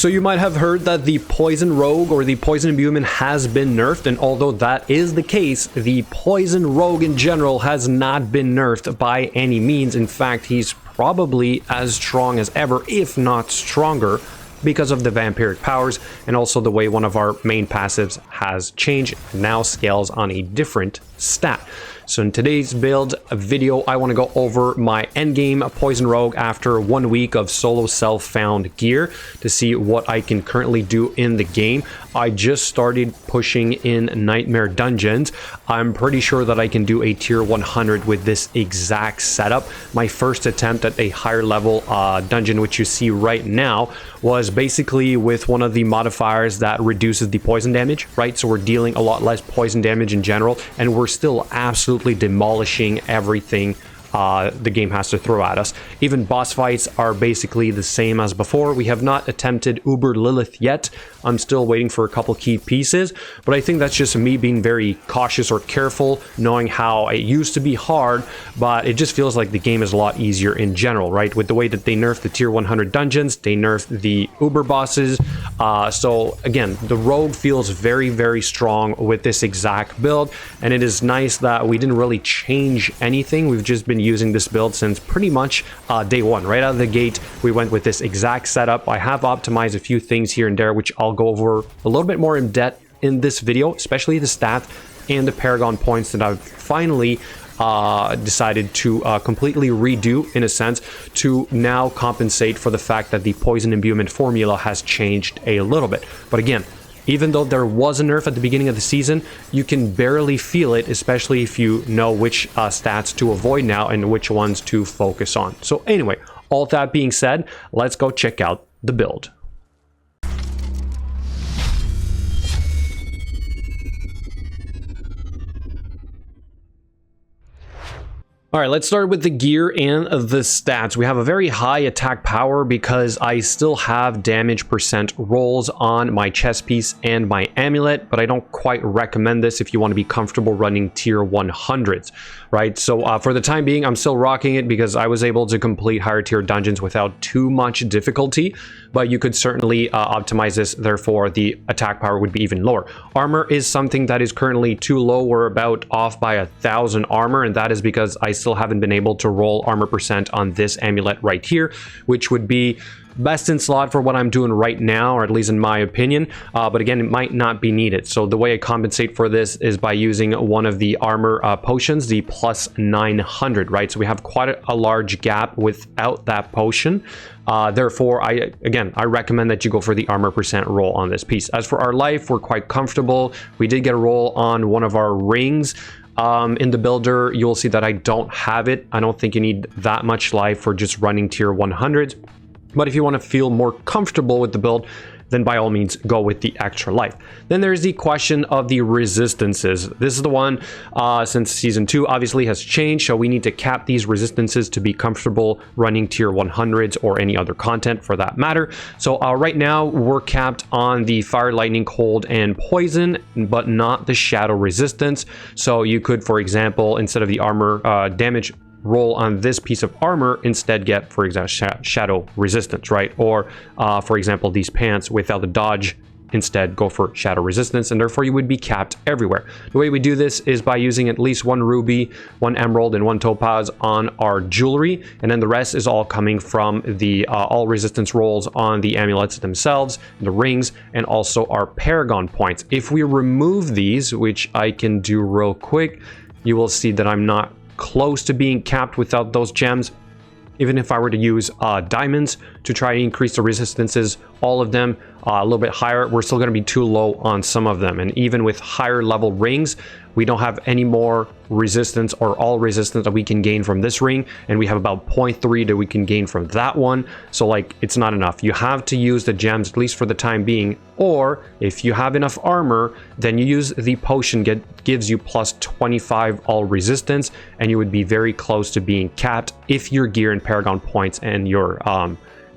So you might have heard that the Poison Rogue or the Poison Imbuement has been nerfed, and although that is the case, the Poison Rogue in general has not been nerfed by any means. In fact, he's probably as strong as ever, if not stronger, because of the Vampiric Powers and also the way one of our main passives has changed, now scales on a different stat. So in today's build video, I want to go over my endgame Poison Rogue after 1 week of solo self-found gear to see what I can currently do in the game. I just started pushing in Nightmare Dungeons. I'm pretty sure that I can do a tier 100 with this exact setup. My first attempt at a higher level dungeon, which you see right now, was basically with one of the modifiers that reduces the poison damage, right? So we're dealing a lot less poison damage in general, and we're still absolutely demolishing everything the game has to throw at us. Even boss fights are basically the same as before. We have not attempted Uber Lilith yet. I'm still waiting for a couple key pieces, but I think that's just me being very cautious or careful, knowing how it used to be hard, but it just feels like the game is a lot easier in general, right? With the way that they nerfed the tier 100 dungeons, they nerfed the Uber bosses. So again, the Rogue feels very, very strong with this exact build, and it is nice that we didn't really change anything. We've just been using this build since pretty much day one. Right out of the gate, we went with this exact setup. I have optimized a few things here and there, which I'll go over a little bit more in depth in this video, especially the stat and the Paragon points that I've finally decided to completely redo, in a sense, to now compensate for the fact that the Poison Imbuement formula has changed a little bit. But again, even though there was a nerf at the beginning of the season, you can barely feel it, especially if you know which stats to avoid now and which ones to focus on. So anyway, all that being said, let's go check out the build. All right, let's start with the gear and the stats. We have a very high attack power because I still have damage percent rolls on my chest piece and my amulet, but I don't quite recommend this if you want to be comfortable running tier 100s, right? So for the time being, I'm still rocking it because I was able to complete higher tier dungeons without too much difficulty, but you could certainly optimize this, therefore the attack power would be even lower. Armor is something that is currently too low. We're about off by 1,000 armor, and that is because I still haven't been able to roll armor percent on this amulet right here, which would be best in slot for what I'm doing right now, or at least in my opinion, but again, it might not be needed. So the way I compensate for this is by using one of the armor potions, the plus 900, right? So we have quite a large gap without that potion. Therefore, I recommend that you go for the armor percent roll on this piece. As for our life, we're quite comfortable. We did get a roll on one of our rings. In the builder, you'll see that I don't have it. I don't think you need that much life for just running tier 100s. But if you want to feel more comfortable with the build, then by all means go with the extra life. Then there's the question of the resistances. This is the one since season 2 obviously has changed, so we need to cap these resistances to be comfortable running tier 100s or any other content for that matter. So right now we're capped on the fire, lightning, cold, and poison, but not the shadow resistance. So you could, for example, instead of the armor damage roll on this piece of armor, instead get, for example, shadow resistance, right? Or for example, these pants without the dodge, instead go for shadow resistance, and therefore you would be capped everywhere. The way we do this is by using at least 1 ruby, 1 emerald, and 1 topaz on our jewelry, and then the rest is all coming from the all resistance rolls on the amulets themselves, the rings, and also our Paragon points. If we remove these, which I can do real quick, you will see that I'm not close to being capped without those gems. Even if I were to use diamonds to try and increase the resistances, all of them a little bit higher, we're still going to be too low on some of them. And even with higher level rings, we don't have any more resistance or all resistance that we can gain from this ring, and we have about 0.3 that we can gain from that one. So like, it's not enough. You have to use the gems, at least for the time being, or if you have enough armor, then you use the potion, gives you plus 25 all resistance, and you would be very close to being capped if your gear and Paragon points and your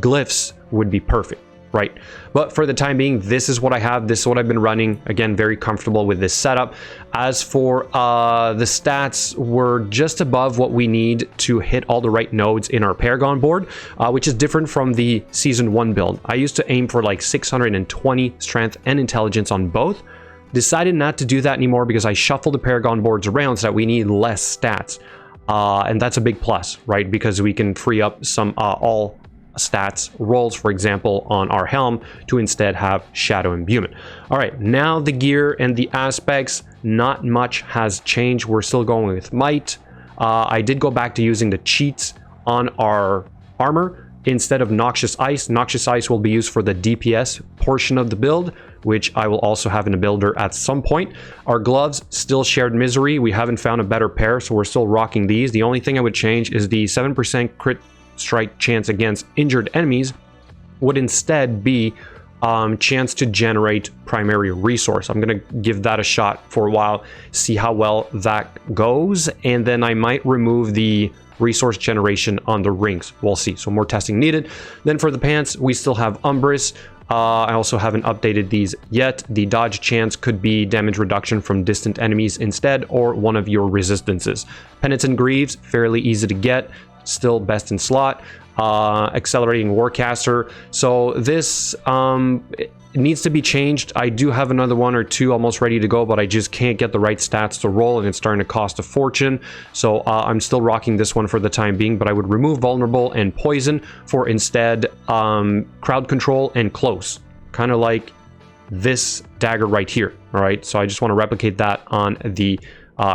glyphs would be perfect. right? But for the time being, this is what I have. This is what I've been running. Again, very comfortable with this setup. As for the stats, we're just above what we need to hit all the right nodes in our Paragon board, which is different from the Season 1 build. I used to aim for like 620 strength and intelligence on both. Decided not to do that anymore because I shuffled the Paragon boards around so that we need less stats. And that's a big plus, right? Because we can free up some all stats rolls, for example, on our helm to instead have shadow imbuement. All right, now the gear and the aspects, not much has changed. We're still going with might. I did go back to using the cheats on our armor instead of noxious ice. Noxious ice will be used for the DPS portion of the build, which I will also have in a builder at some point. Our gloves, still shared misery. We haven't found a better pair, so we're still rocking these. The only thing I would change is the 7% crit strike chance against injured enemies would instead be chance to generate primary resource. I'm gonna give that a shot for a while, see how well that goes, and then I might remove the resource generation on the rings. We'll see. So more testing needed. Then for the pants, we still have Umbrus. I also haven't updated these yet. The dodge chance could be damage reduction from distant enemies instead, or one of your resistances. Penitent Greaves, fairly easy to get, still best in slot. Accelerating Warcaster. So this it needs to be changed. I do have another one or two almost ready to go, but I just can't get the right stats to roll, and it's starting to cost a fortune. So I'm still rocking this one for the time being, but I would remove Vulnerable and Poison for instead Crowd Control and Close. Kind of like this dagger right here. All right, so I just want to replicate that on the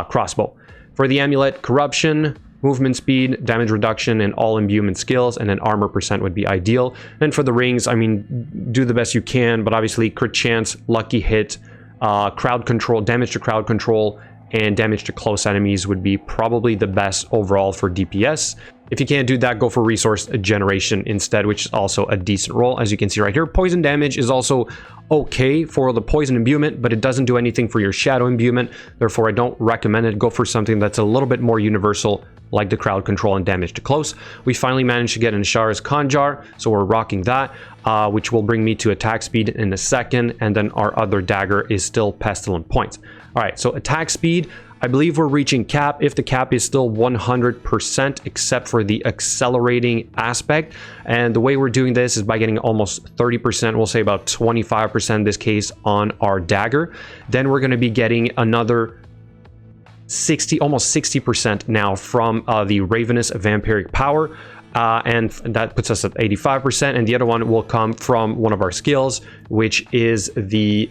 crossbow. For the amulet, Corruption, movement speed, damage reduction, and all imbuement skills, and then armor percent would be ideal. And for the rings, I mean, do the best you can, but obviously crit chance, lucky hit, crowd control, damage to crowd control, and damage to close enemies would be probably the best overall for DPS. If you can't do that, go for resource generation instead, which is also a decent roll. As you can see right here, poison damage is also okay for the poison imbuement, but it doesn't do anything for your shadow imbuement. Therefore, I don't recommend it. Go for something that's a little bit more universal, like the crowd control and damage to close. We finally managed to get an Shara's Conjar, so we're rocking that, which will bring me to attack speed in a second, and then our other dagger is still pestilent points. All right, so attack speed, I believe we're reaching cap. If the cap is still 100%, except for the accelerating aspect. And the way we're doing this is by getting almost 30%, we'll say about 25% in this case on our dagger. Then we're going to be getting another 60, almost 60% now from the Ravenous Vampiric Power. And that puts us at 85%. And the other one will come from one of our skills, which is the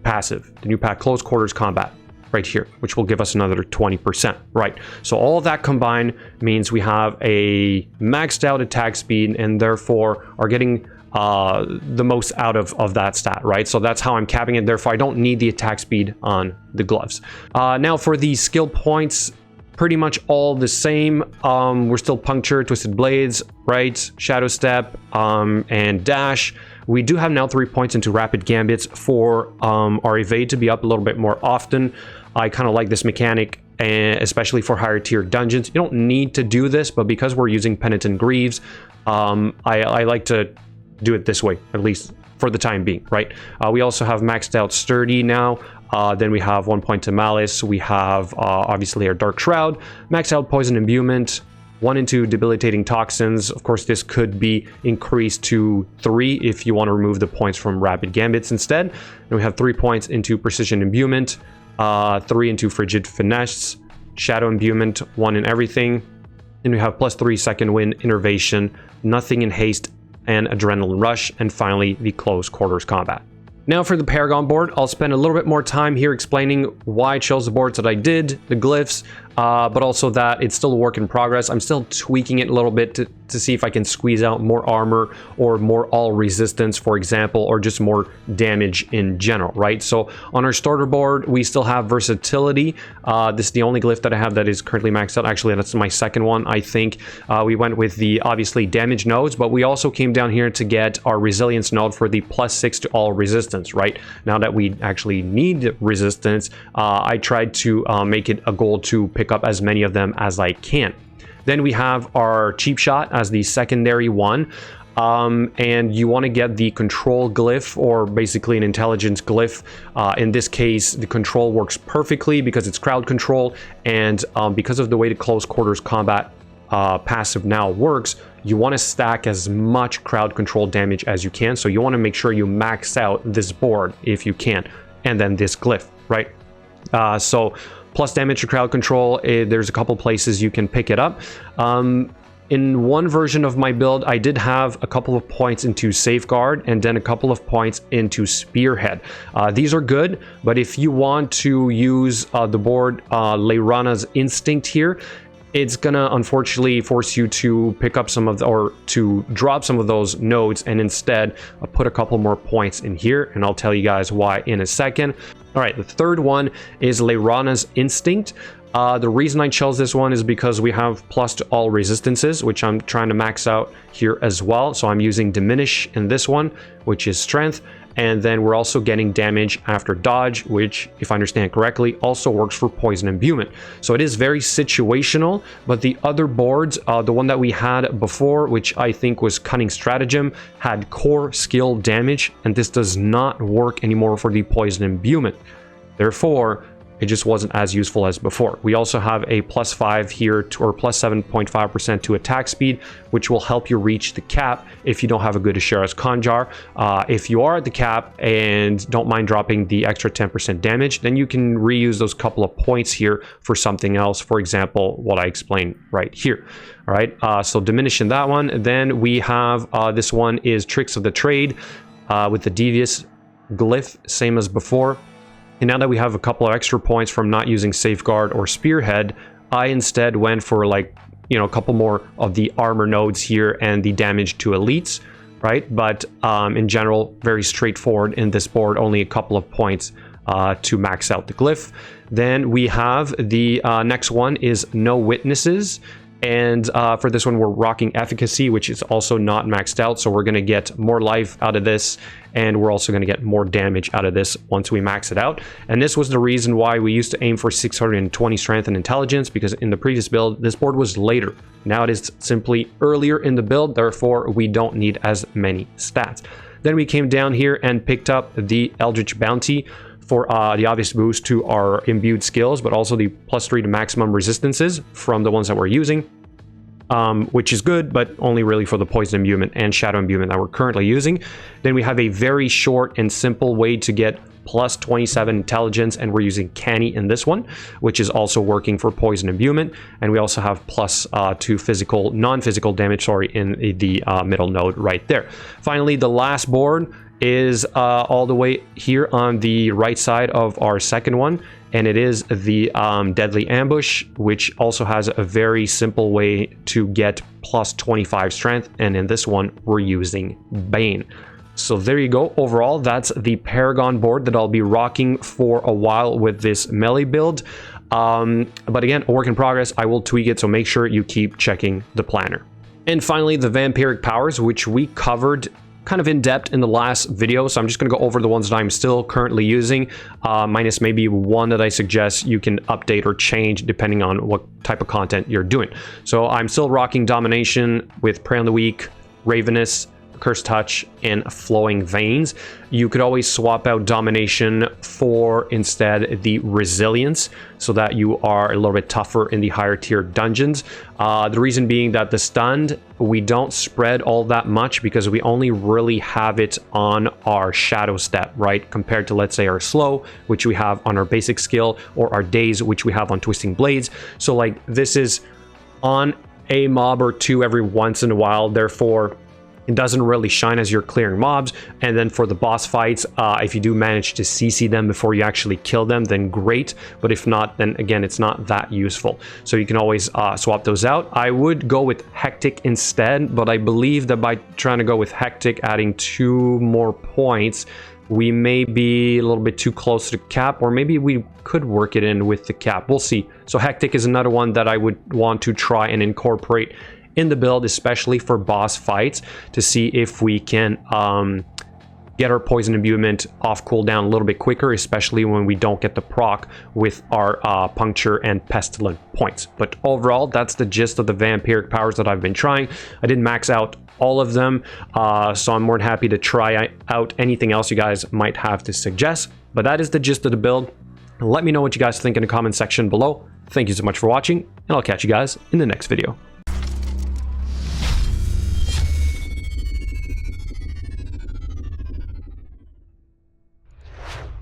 passive, the new pack, Close Quarters Combat, right here, which will give us another 20%, right? So all of that combined means we have a maxed out attack speed and therefore are getting the most out of that stat, right? So that's how I'm capping it. Therefore, I don't need the attack speed on the gloves. Now for the skill points, pretty much all the same. We're still Puncture, Twisted Blades, right? Shadow Step, and Dash. We do have now 3 points into Rapid Gambits for our evade to be up a little bit more often. I kind of like this mechanic, especially for higher tier dungeons. You don't need to do this, but because we're using Penitent Greaves, I like to do it this way, at least for the time being, right? We also have maxed out Sturdy now. Then we have 1 point to Malice. We have obviously our Dark Shroud, maxed out Poison Imbuement, 1 into Debilitating Toxins. Of course, this could be increased to 3 if you want to remove the points from Rapid Gambits instead. And we have 3 points into Precision Imbuement, 3 into Frigid Finesse, Shadow Imbuement, 1 in everything. Then we have +3 Second Wind, Innervation, Nothing in Haste, and Adrenaline Rush, and finally the Close Quarters Combat. Now for the Paragon board, I'll spend a little bit more time here explaining why I chose the boards that I did, the glyphs, but also that it's still a work in progress. I'm still tweaking it a little bit to see if I can squeeze out more armor or more all resistance, for example, or just more damage in general, right? So on our starter board, we still have versatility. This is the only glyph that I have that is currently maxed out. Actually, that's my second one, I think. We went with the, obviously, damage nodes, but we also came down here to get our resilience node for the +6 to all resistance, right? Now that we actually need resistance, I tried to make it a goal to pick up as many of them as I can. Then we have our Cheap Shot as the secondary one. and you want to get the control glyph, or basically an intelligence glyph. In this case, the control works perfectly because it's crowd control, and because of the way the close quarters combat passive now works, you want to stack as much crowd control damage as you can. So you want to make sure you max out this board if you can, and then this glyph, right? So plus damage to crowd control, there's a couple places you can pick it up. In one version of my build, I did have a couple of points into Safeguard and then a couple of points into Spearhead. These are good, but if you want to use the board Leyrana's Instinct here, it's gonna unfortunately force you to pick up some of the, or to drop some of those nodes, and instead put a couple more points in here, and I'll tell you guys why in a second. All right, the third one is Leyrana's Instinct. The reason I chose this one is because we have plus to all resistances, which I'm trying to max out here as well. So I'm using Diminish in this one, which is Strength. And then we're also getting damage after dodge, which, if I understand correctly, also works for poison imbuement. So it is very situational, but the other boards, the one that we had before, which I think was Cunning Stratagem, had core skill damage, and this does not work anymore for the poison imbuement. Therefore, it just wasn't as useful as before. We also have a +5 here, or plus 7.5% to attack speed, which will help you reach the cap if you don't have a good Ashera's Conjar. If you are at the cap and don't mind dropping the extra 10% damage, then you can reuse those couple of points here for something else. For example, what I explained right here. All right, so diminishing that one. Then we have this one is Tricks of the Trade with the Devious Glyph, same as before. And now that we have a couple of extra points from not using Safeguard or Spearhead, I instead went for, like, you know, a couple more of the armor nodes here and the damage to elites, right? But in general, very straightforward in this board, only a couple of points to max out the glyph. Then we have the next one is No Witnesses. And for this one, we're rocking Efficacy, which is also not maxed out. So we're going to get more life out of this, and we're also going to get more damage out of this once we max it out. And this was the reason why we used to aim for 620 Strength and Intelligence, because in the previous build, this board was later. Now it is simply earlier in the build, therefore we don't need as many stats. Then we came down here and picked up the Eldritch Bounty for the obvious boost to our imbued skills, but also the +3 to maximum resistances from the ones that we're using, which is good, but only really for the poison imbuement and shadow imbuement that we're currently using. Then we have a very short and simple way to get +27 intelligence, and we're using Canny in this one, which is also working for poison imbuement. And we also have +2 physical, non-physical damage, sorry, in the middle node right there. Finally, the last board is all the way here on the right side of our second one, and it is the Deadly Ambush, which also has a very simple way to get +25 strength, and in this one we're using Bane. So there you go. Overall, that's the Paragon board that I'll be rocking for a while with this melee build. But again, a work in progress. I will tweak it, so make sure you keep checking the planner. And finally, the Vampiric Powers, which we covered kind of in depth in the last video, so I'm just going to go over the ones that I'm still currently using, minus maybe one that I suggest you can update or change depending on what type of content you're doing. So I'm still rocking Domination with Prey on the Weak, Ravenous, Cursed Touch, and Flowing Veins. You could always swap out Domination for instead the Resilience, so that you are a little bit tougher in the higher tier dungeons. The reason being that the Stunned, we don't spread all that much because we only really have it on our Shadow step, right? Compared to, let's say, our Slow, which we have on our basic skill, or our Daze, which we have on Twisting Blades. So like, this is on a mob or two every once in a while, therefore it doesn't really shine as you're clearing mobs. And then for the boss fights, if you do manage to CC them before you actually kill them, then great. But if not, then again, it's not that useful. So you can always swap those out. I would go with Hectic instead, but I believe that by trying to go with Hectic, adding 2 more points, we may be a little bit too close to the cap, or maybe we could work it in with the cap. We'll see. So Hectic is another one that I would want to try and incorporate in the build, especially for boss fights, to see if we can get our poison imbuement off cooldown a little bit quicker, especially when we don't get the proc with our puncture and pestilent points. But overall, that's the gist of the Vampiric Powers that I've been trying. I didn't max out all of them. So I'm more than happy to try out anything else you guys might have to suggest. But that is the gist of the build. Let me know what you guys think in the comment section below. Thank you so much for watching, and I'll catch you guys in the next video.